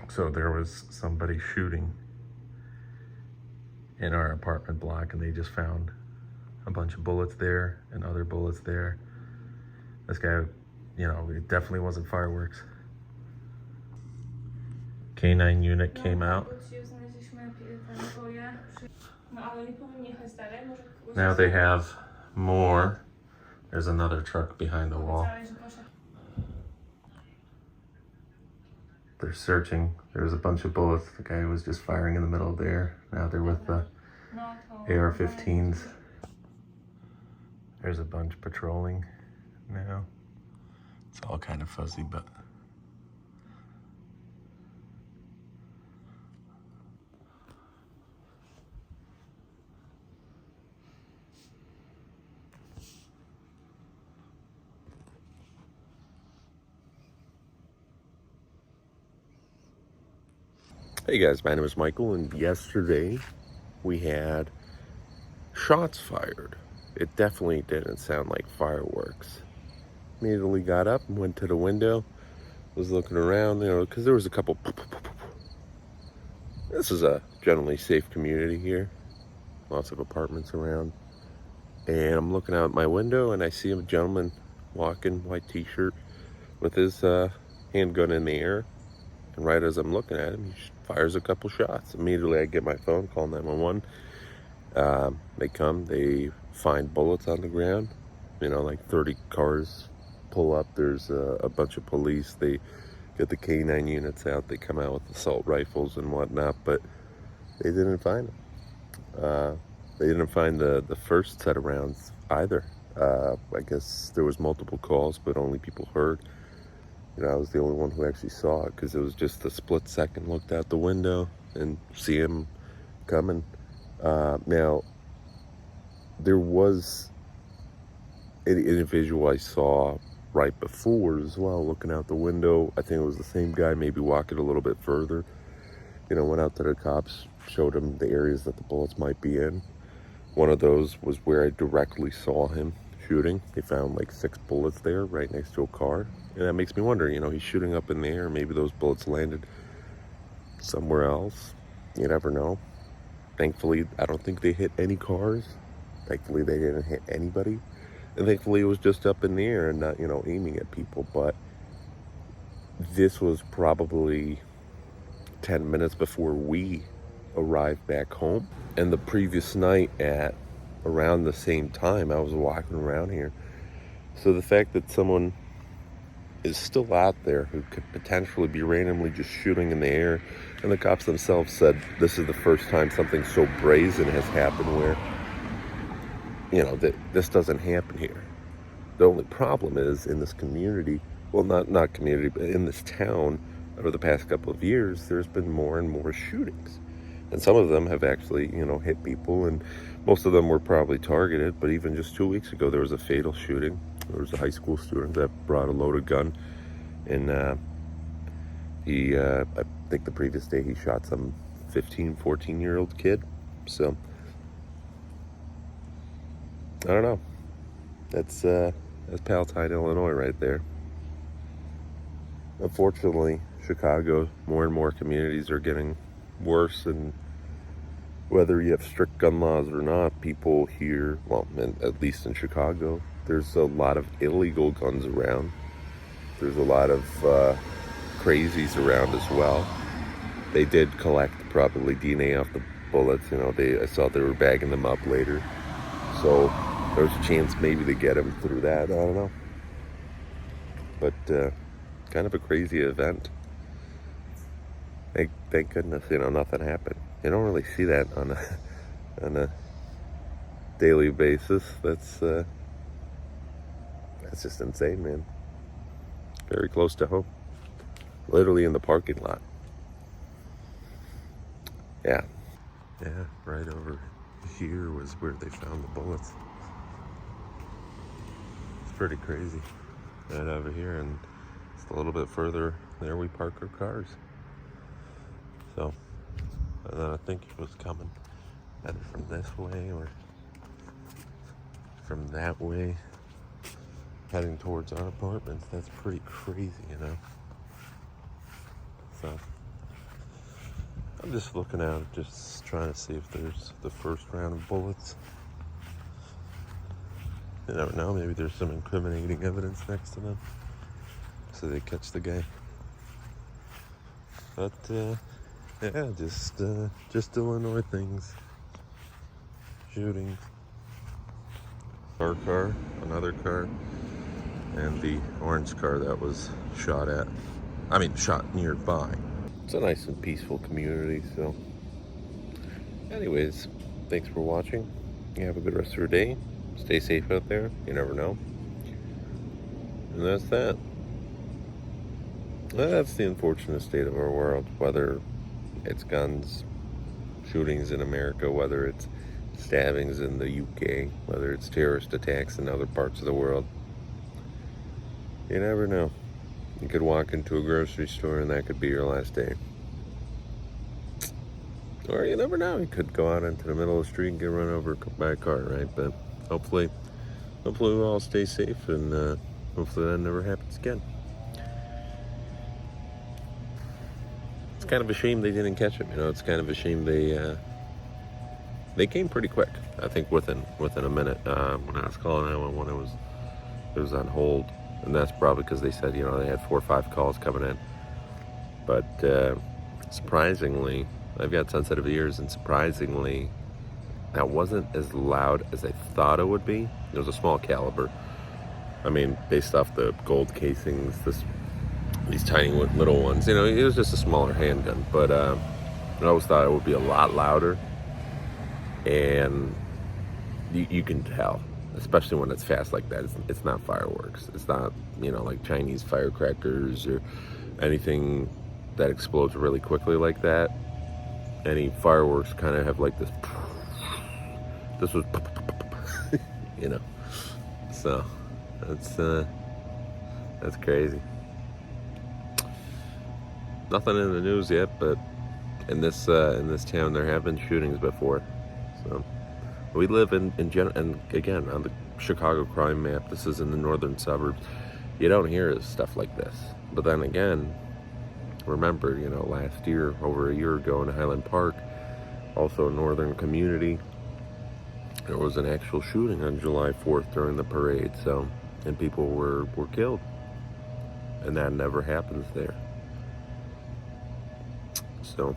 So there was somebody shooting in our apartment block, and they just found a bunch of bullets there and other bullets there. This guy, you know, it definitely wasn't fireworks. K9 unit came out. Now they have more. There's another truck behind the wall. They're searching. There was a bunch of bullets. The guy was just firing in the middle there. Now they're with the AR-15s. There's a bunch patrolling now. It's all kind of fuzzy, but hey guys, my name is Michael, and yesterday we had shots fired. It definitely didn't sound like fireworks. Immediately got up and went to the window, was looking around, you know, because there was a couple. This is a generally safe community here, lots of apartments around, and I'm looking out my window and I see a gentleman walking, white t-shirt, with his handgun in the air. And right as I'm looking at him, he fires a couple shots. Immediately I get my phone, call 911. They come, they find bullets on the ground. You know, like 30 cars pull up. There's a bunch of police. They get the K9 units out. They come out with assault rifles and whatnot, but they didn't find them. They didn't find the first set of rounds either. I guess there was multiple calls, but only people heard. You know, I was the only one who actually saw it because it was just a split second. Looked out the window and see him coming. Now, there was an individual I saw right before as well, looking out the window. I think it was the same guy, maybe walking a little bit further. You know, went out to the cops, showed him the areas that the bullets might be in. One of those was where I directly saw him shooting. They found like 6 bullets there right next to a car. And that makes me wonder, you know, he's shooting up in the air. Maybe those bullets landed somewhere else. You never know. Thankfully, I don't think they hit any cars. Thankfully, they didn't hit anybody. And thankfully, it was just up in the air and not, you know, aiming at people. But this was probably 10 minutes before we arrived back home. And the previous night at around the same time, I was walking around here. So the fact that someone is still out there who could potentially be randomly just shooting in the air, and the cops themselves said this is the first time something so brazen has happened where, you know, that this doesn't happen here. The only problem is in this community, well, not community, but in this town, over the past couple of years, there's been more and more shootings. And some of them have actually, you know, hit people, and most of them were probably targeted. But even just 2 weeks ago, there was a fatal shooting. There was a high school student that brought a loaded gun, and I think the previous day he shot some 15, 14-year-old kid. So, I don't know. That's Palatine, Illinois right there. Unfortunately, Chicago, more and more communities are getting worse, and whether you have strict gun laws or not, people here, well, at least in Chicago, there's a lot of illegal guns around. There's a lot of crazies around as well. They did collect probably DNA off the bullets. You know, I saw they were bagging them up later. So there's a chance maybe to get them through that. I don't know. But kind of a crazy event. Thank goodness, you know, nothing happened. You don't really see that on a daily basis. That's just insane, man. Very close to home. Literally in the parking lot. Yeah. Yeah, right over here was where they found the bullets. It's pretty crazy. Right over here, and just a little bit further there we park our cars. So, and then I think it was coming either from this way or from that way, heading towards our apartments. That's pretty crazy, you know. So, I'm just looking at it, just trying to see if there's the first round of bullets. You never know, maybe there's some incriminating evidence next to them, so they catch the guy. But yeah, just Illinois things. Shooting. Our car, another car, and the orange car that was shot nearby. It's a nice and peaceful community, so anyways, thanks for watching. You have a good rest of your day. Stay safe out there. You never know. And that's that. That's the unfortunate state of our world, whether it's guns, shootings in America, whether it's stabbings in the UK, whether it's terrorist attacks in other parts of the world. You never know. You could walk into a grocery store and that could be your last day. Or you never know. You could go out into the middle of the street and get run over by a car, right? But hopefully we'll all stay safe, and hopefully that never happens again. It's kind of a shame they didn't catch him. You know, it's kind of a shame they came pretty quick. I think within a minute. When I was calling 911, it was on hold, and that's probably because they said, you know, they had 4 or 5 calls coming in. But surprisingly, I've got sensitive ears, and surprisingly, that wasn't as loud as I thought it would be. It was a small caliber. I mean, based off the gold casings, these tiny little ones, you know, it was just a smaller handgun. But I always thought it would be a lot louder, and you can tell, especially when it's fast like that. It's not fireworks. It's not, you know, like Chinese firecrackers or anything that explodes really quickly like that. Any fireworks kind of have like this was you know, so that's crazy. Nothing in the news yet, but in this town there have been shootings before. So we live and again, on the Chicago crime map, this is in the northern suburbs. You don't hear stuff like this. But then again, remember, you know, last year, over a year ago in Highland Park, also a northern community, there was an actual shooting on July 4th during the parade, so, and people were killed. And that never happens there. So